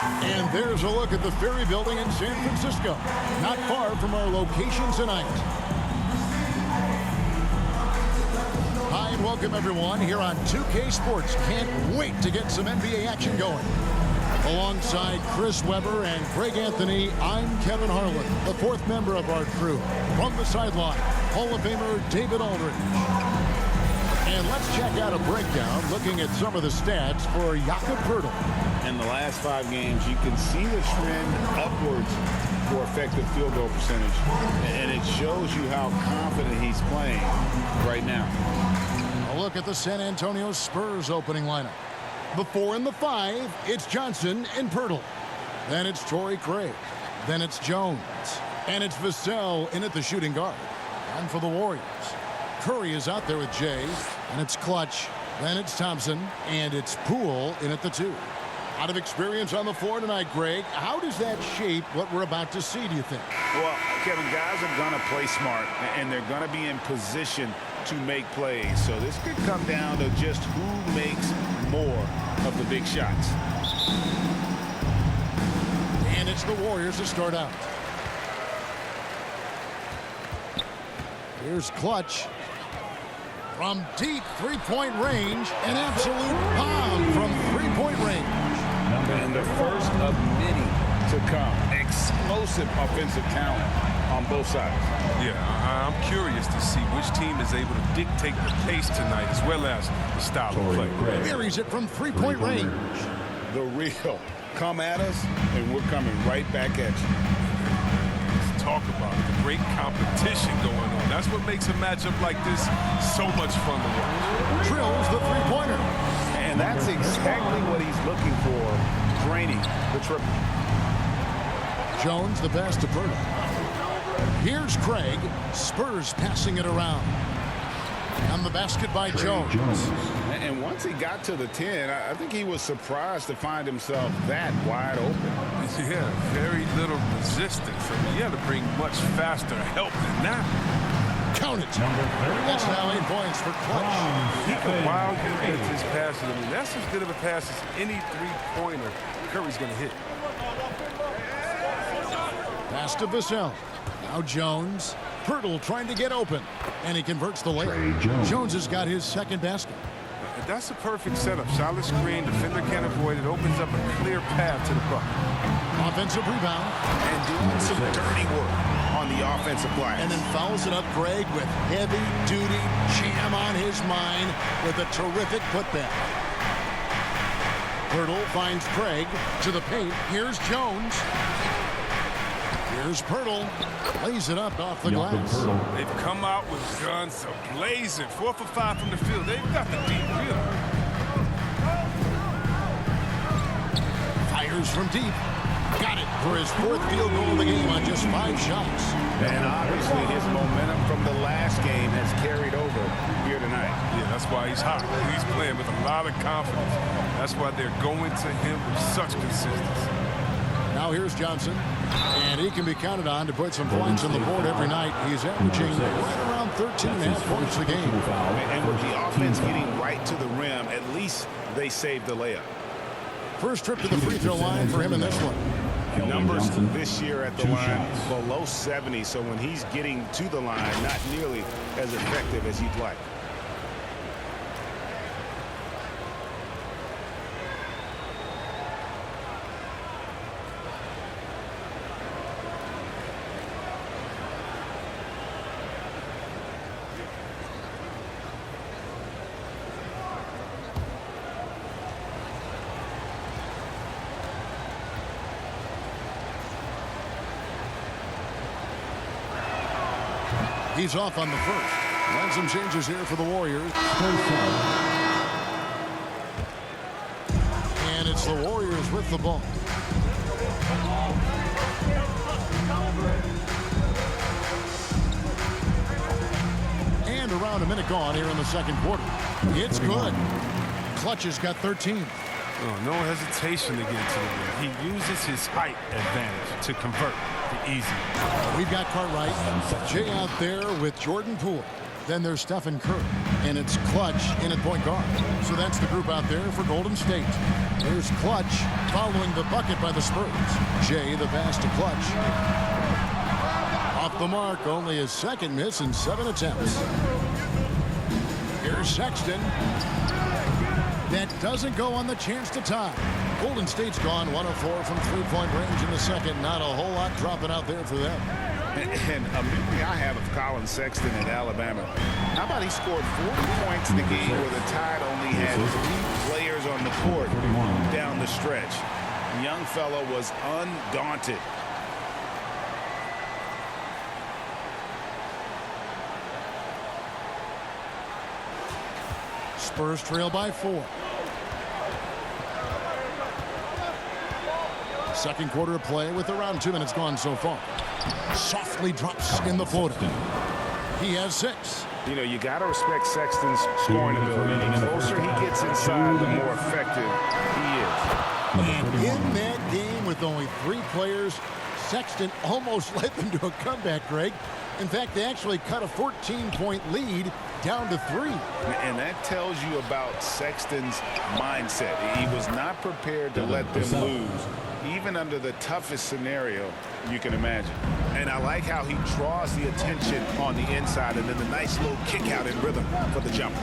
And there's a look at the Ferry Building in San Francisco, not far from our location tonight. Hi, and welcome everyone here on 2K Sports. Can't wait to get some NBA action going. Alongside Chris Webber and Greg Anthony, I'm Kevin Harlan, the fourth member of our crew. From the sideline, Hall of Famer David Aldridge. And let's check out a breakdown looking at some of the stats for Jakob Poeltl. In the last 5 games, you can see the trend upwards for effective field goal percentage. And it shows you how confident he's playing right now. A look at the San Antonio Spurs opening lineup. The 4 and the 5, it's Johnson and Poeltl. Then it's Torrey Craig. Then it's Jones. And it's Vassell in at the shooting guard. And for the Warriors, Curry is out there with Jay. And it's Clutch. Then it's Thompson. And it's Poole in at the 2. Out of experience on the floor tonight, Greg, how does that shape what we're about to see, do you think? Well, Kevin, guys are going to play smart, and they're going to be in position to make plays. So this could come down to just who makes more of the big shots. And it's the Warriors to start out. Here's Clutch. From deep three-point range, an absolute bomb from three-point range. And the first of many to come. Explosive offensive talent on both sides. Yeah, I'm curious to see which team is able to dictate the pace tonight as well as the style of play. Buries it from three-point range. The real. Come at us, and we're coming right back at you. Let's talk about the great competition going on. That's what makes a matchup like this so much fun to watch. Drills the three-pointer. And that's exactly what he's looking for, draining the triple. Jones, the pass to Poeltl. Here's Craig. Spurs passing it around. And the basket by Jones. And once he got to the 10, I think he was surprised to find himself that wide open. Yeah, very little resistance. I mean, you have to bring much faster help than that. Count it. That's now 8 points for Clutch. He can wild you his passes. I mean, that's as good of a pass as any three-pointer Curry's going to hit. Pass to Vassell. Now Jones. Poeltl trying to get open. And he converts the layup. Jones has got his second basket. That's a perfect setup. Solid screen. Defender can't avoid it. Opens up a clear path to the bucket. Offensive rebound. And doing some dirty work on the offensive glass. And then fouls it up Greg with heavy-duty jam on his mind with a terrific putback. Poeltl finds Craig to the paint. Here's Jones. Here's Poeltl. Lays it up off the glass. They've come out with guns blazing. 4 for 5 from the field. They've got the deep rhythm. Fires from deep. Got it for his 4th field goal of the game on just 5 shots. And obviously his momentum from the last game has carried over here tonight. Yeah, that's why he's hot. He's playing with a lot of confidence. That's why they're going to him with such consistency. Now here's Johnson. And he can be counted on to put some points on the board every night. He's averaging right around 13.5 points a game. And with the offense getting right to the rim, at least they saved the layup. First trip to the free throw line for him in this one. Numbers this year at the line below 70, so when he's getting to the line, not nearly as effective as you'd like. He's off on the first. And some changes here for the Warriors. And it's the Warriors with the ball. And around a minute gone here in the second quarter. It's good. Clutch has got 13. Oh, no hesitation to get to the rim. He uses his height advantage to convert the easy. We've got Cartwright. Jay out there with Jordan Poole. Then there's Stephen Curry, and it's Clutch in at point guard. So that's the group out there for Golden State. There's Clutch following the bucket by the Spurs. Jay, the pass to Clutch. Off the mark, only his second miss in 7 attempts. Here's Sexton. That doesn't go on the chance to tie. Golden State's gone 1 of 4 from three-point range in the second. Not a whole lot dropping out there for them. And a memory I have of Colin Sexton at Alabama. How about he scored 40 points in the game where the Tide only had 3 players on the court down the stretch. Young fellow was undaunted. Spurs trail by 4. Second quarter of play with around 2 minutes gone so far. Softly drops in the floater. He has 6. You know, you got to respect Sexton's scoring ability. The closer he gets inside, the more effective he is. And in that game with only 3 players, Sexton almost led them to a comeback, Greg. In fact, they actually cut a 14-point lead down to 3. And that tells you about Sexton's mindset. He was not prepared to let them lose, even under the toughest scenario you can imagine. And I like how he draws the attention on the inside and then the nice little kick out in rhythm for the jumper.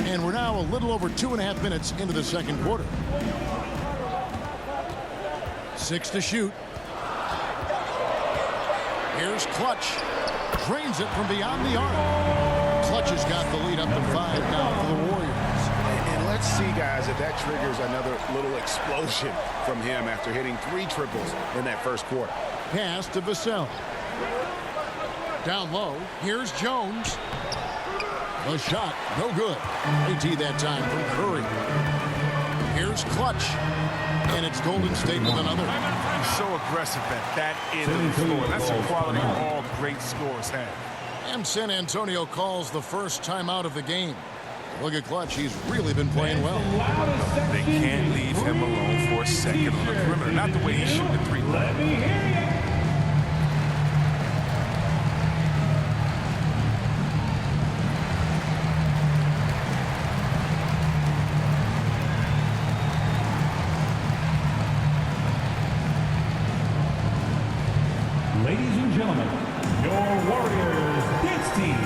And we're now a little over 2.5 minutes into the second quarter. 6 to shoot. Here's Clutch. Drains it from beyond the arc. Clutch has got the lead up to 5 now for the Warriors. And let's see, guys, if that triggers another little explosion from him after hitting 3 triples in that first quarter. Pass to Vassell. Down low. Here's Jones. The shot, no good. AT that time from Curry. Here's Clutch. And it's Golden State with another. He's so aggressive at that end of the floor. That's a quality all great scorers have. And San Antonio calls the first timeout of the game. Look at Clutch. He's really been playing well. They can't leave him alone for a second on the perimeter. Not the way he's shooting the 3. Ladies and gentlemen, your Warriors dance team.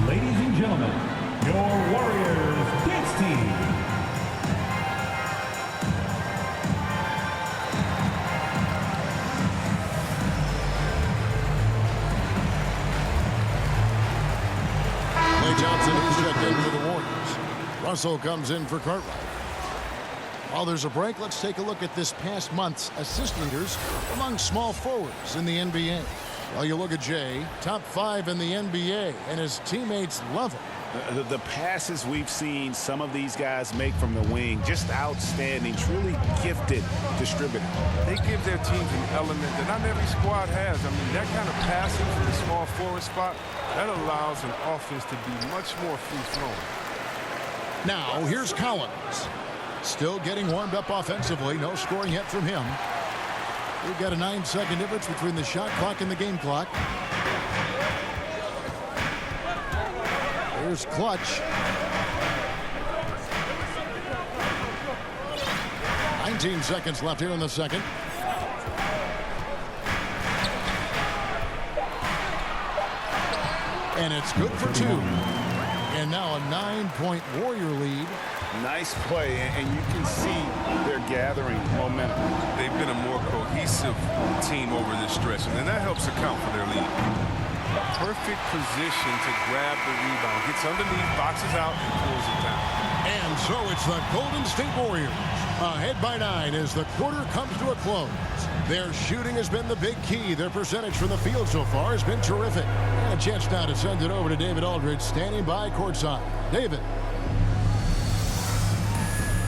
Ladies and gentlemen, your Warriors dance team. Johnson is checked in for the Warriors. Russell comes in for Cartwright. While there's a break, let's take a look at this past month's assist leaders among small forwards in the NBA. Well, you look at Jay, top 5 in the NBA, and his teammates love him. The passes we've seen some of these guys make from the wing, just outstanding, truly gifted distributors. They give their teams an element that not every squad has. I mean, that kind of passing from the small forward spot, that allows an offense to be much more free-flowing. Now, here's Collins. Still getting warmed up offensively. No scoring yet from him. We've got a 9-second difference between the shot clock and the game clock. Here's Clutch. 19 seconds left here in the second. And it's good for 2. And now a 9-point Warrior lead. Nice play, and you can see they're gathering momentum. They've been a more cohesive team over this stretch, and that helps account for their lead. Perfect position to grab the rebound. Gets underneath, boxes out, and pulls it down. And so it's the Golden State Warriors ahead by 9 as the quarter comes to a close. Their shooting has been the big key. Their percentage from the field so far has been terrific. And a chance now to send it over to David Aldridge, standing by courtside. David.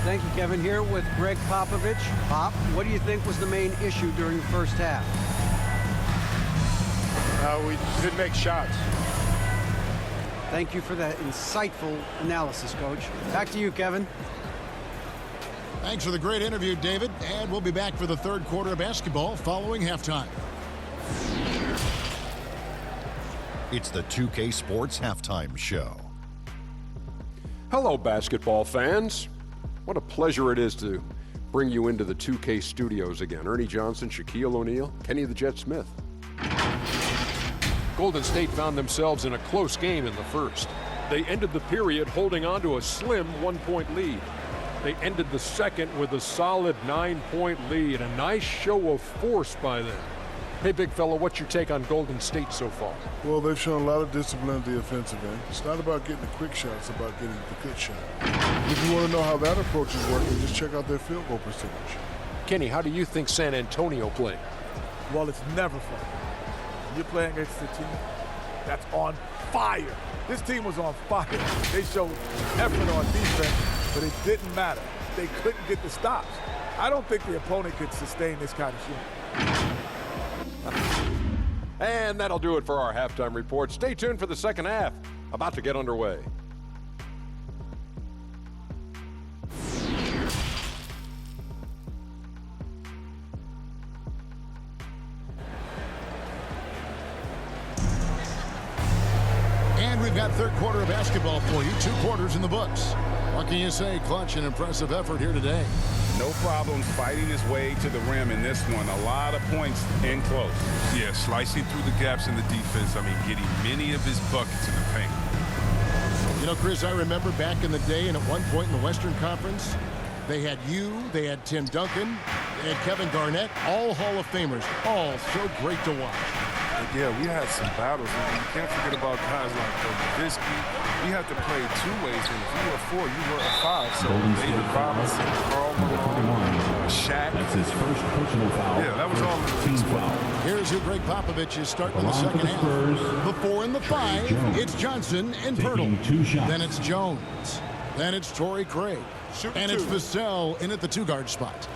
Thank you, Kevin. Here with Greg Popovich. Pop, what do you think was the main issue during the first half? We didn't make shots. Thank you for that insightful analysis, Coach. Back to you, Kevin. Thanks for the great interview, David. And we'll be back for the third quarter of basketball following halftime. It's the 2K Sports Halftime Show. Hello, basketball fans. What a pleasure it is to bring you into the 2K studios again. Ernie Johnson, Shaquille O'Neal, Kenny the Jet Smith. Golden State found themselves in a close game in the first. They ended the period holding on to a slim 1-point lead. They ended the second with a solid 9-point lead. A nice show of force by them. Hey, big fella, what's your take on Golden State so far? Well, they've shown a lot of discipline at the offensive end. It's not about getting the quick shot, it's about getting the good shot. If you want to know how that approach is working, just check out their field goal percentage. Kenny, how do you think San Antonio played? Well, it's never fun. When you're playing against a team that's on fire. This team was on fire. They showed effort on defense, but it didn't matter. They couldn't get the stops. I don't think the opponent could sustain this kind of shooting. And that'll do it for our halftime report. Stay tuned for the second half. About to get underway. And we've got third quarter of basketball for you. 2 quarters in the books. What can you say? Clutch and impressive effort here today. No problem fighting his way to the rim in this one. A lot of points in close. Yeah, slicing through the gaps in the defense. I mean, getting many of his buckets in the paint. You know, Chris, I remember back in the day and at one point in the Western Conference, they had you, they had Tim Duncan, they had Kevin Garnett, all Hall of Famers, all so great to watch. Yeah, we had some battles. And you can't forget about guys like Nowitzki. We had to play 2 ways. And if you were a 4, you were a 5. So David Robinson, Karl Malone, Shaq. That's his first personal foul. Yeah, that was all in the team team foul. Here's who Greg Popovich is starting in the second half. The 4 and the 5, it's Johnson and Pirtle. 2 shots. Then it's Jones. Then it's Torrey Craig. And it's Vassell in at the 2-guard spot.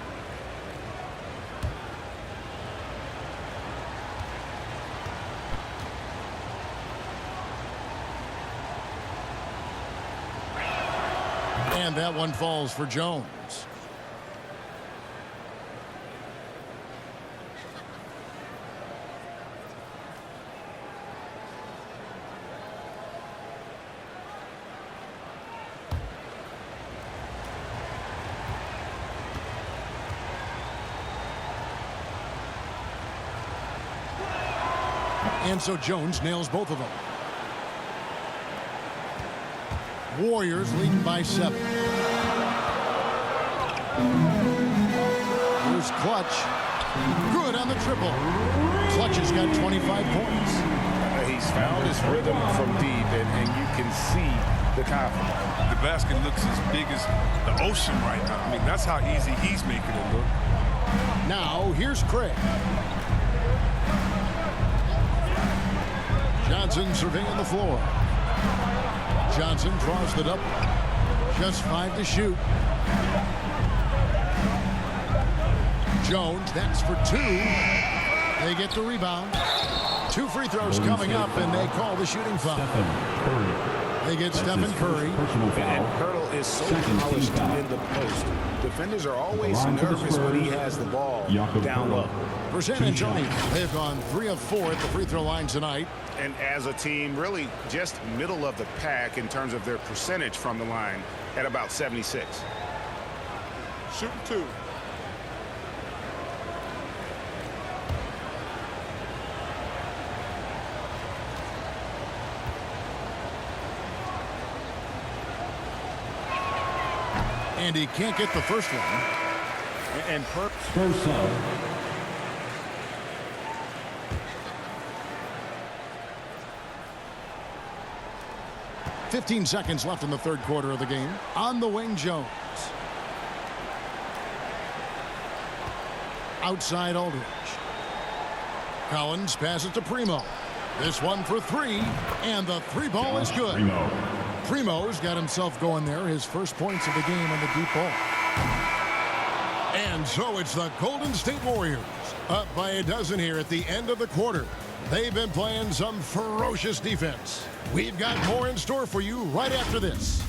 And that one falls for Jones. And so Jones nails both of them. Warriors leading by 7. Here's Clutch. Good on the triple. Clutch has got 25 points. He's found his rhythm from deep, and you can see the confidence. The basket looks as big as the ocean right now. I mean, that's how easy he's making it look. Now, here's Craig. Johnson surveying the floor. Johnson draws the double. Just 5 to shoot. Jones, that's for 2. They get the rebound. 2 free throws coming up, and they call the shooting foul. They get Stephen Curry. And Pirtle is so polished in the post. Defenders are always nervous when he has the ball down low. For San Antonio, they've gone 3 of 4 at the free throw line tonight. And as a team, really just middle of the pack in terms of their percentage from the line at about 76. Shooting 2. And he can't get the first one. And Spurs sub. 15 seconds left in the third quarter of the game. On the wing, Jones. Outside Aldridge. Collins passes to Primo. This one for 3, and the 3 ball is good. Primo's got himself going there. His first points of the game on the deep ball. And so it's the Golden State Warriors, up by a dozen here at the end of the quarter. They've been playing some ferocious defense. We've got more in store for you right after this.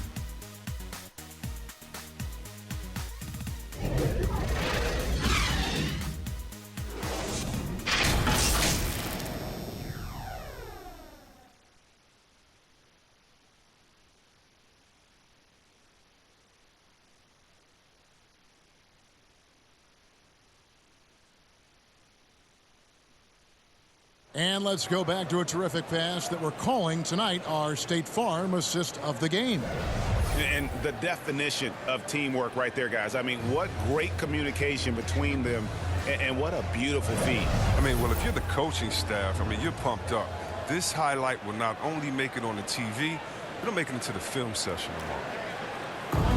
And let's go back to a terrific pass that we're calling tonight our State Farm assist of the game. And the definition of teamwork right there, guys. I mean, what great communication between them, and what a beautiful feed. I mean, well, if you're the coaching staff, I mean, you're pumped up. This highlight will not only make it on the TV, it'll make it into the film session tomorrow.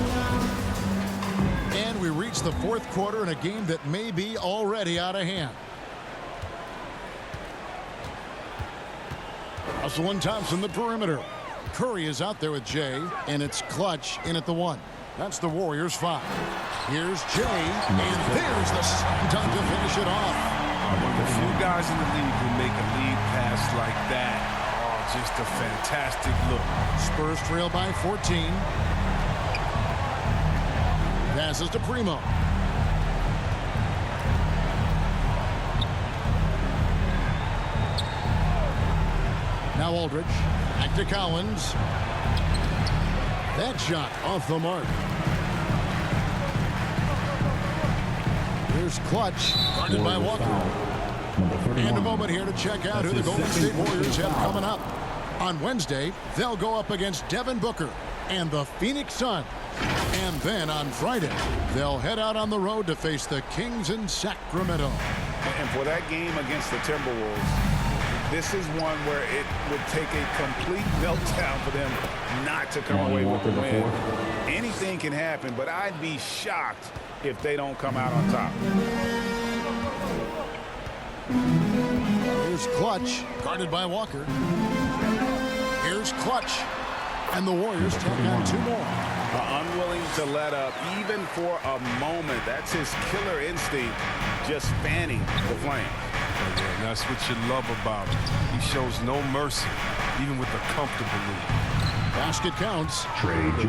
And we reach the fourth quarter in a game that may be already out of hand. Russell and Thompson, the perimeter. Curry is out there with Jay, and it's Clutch in at the 1. That's the Warriors 5. Here's Jay, and there's the slam dunk to finish it off. The few guys in the league who make a lead pass like that are just a fantastic look. Spurs trail by 14. Passes to Primo. Now Aldridge, back to Collins. That shot off the mark. Here's Clutch, guarded by Walker. And a moment here to check out who the Golden State Warriors have coming up. On Wednesday, they'll go up against Devin Booker and the Phoenix Suns. And then on Friday, they'll head out on the road to face the Kings in Sacramento. And for that game against the Timberwolves, this is one where it would take a complete meltdown for them not to come away with the win. Anything can happen, but I'd be shocked if they don't come out on top. Here's Clutch, guarded by Walker. Here's Clutch. And the Warriors take on 2 more. Unwilling to let up, even for a moment. That's his killer instinct, just fanning the flame. And that's what you love about him. He shows no mercy, even with a comfortable lead. Basket counts.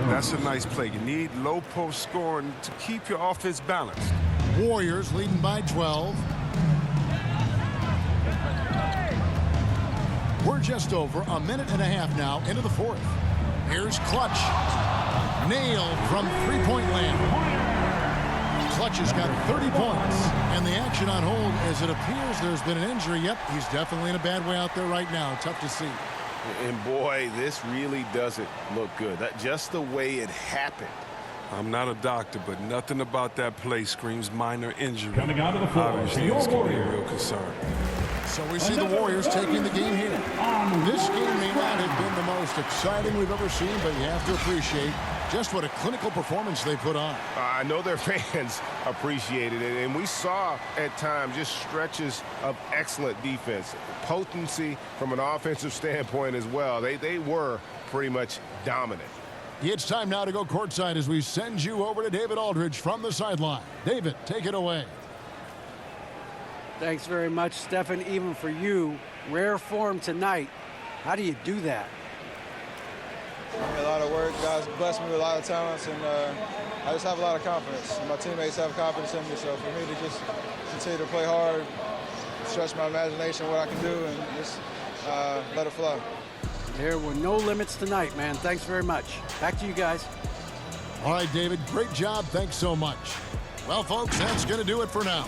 That's a nice play. You need low post scoring to keep your offense balanced. Warriors leading by 12. We're just over a minute and a half now into the fourth. Here's Clutch. Nailed from three-point land. Clutch has got 30 points, and the action on hold as it appears there's been an injury. Yep, he's definitely in a bad way out there right now. Tough to see. And boy, this really doesn't look good. Just the way it happened. I'm not a doctor, but nothing about that play screams minor injury. Coming out of the floor, obviously, your this could be a Warriors. real concern. So we see the Warriors taking the game here. This game may not have been the most exciting we've ever seen, but you have to appreciate just what a clinical performance they put on. I know their fans appreciated it, and we saw at times just stretches of excellent defense. Potency from an offensive standpoint as well. They were pretty much dominant. It's time now to go courtside as we send you over to David Aldridge from the sideline. David, take it away. Thanks very much, Stephen. Even for you, rare form tonight. How do you do that? A lot of work. Guys blessed me with a lot of talents, and I just have a lot of confidence. My teammates have confidence in me, so for me to just continue to play hard, stretch my imagination, what I can do, and just let it flow. There were no limits tonight, man. Thanks very much. Back to you guys. All right, David, great job. Thanks so much. Well, folks, that's going to do it for now.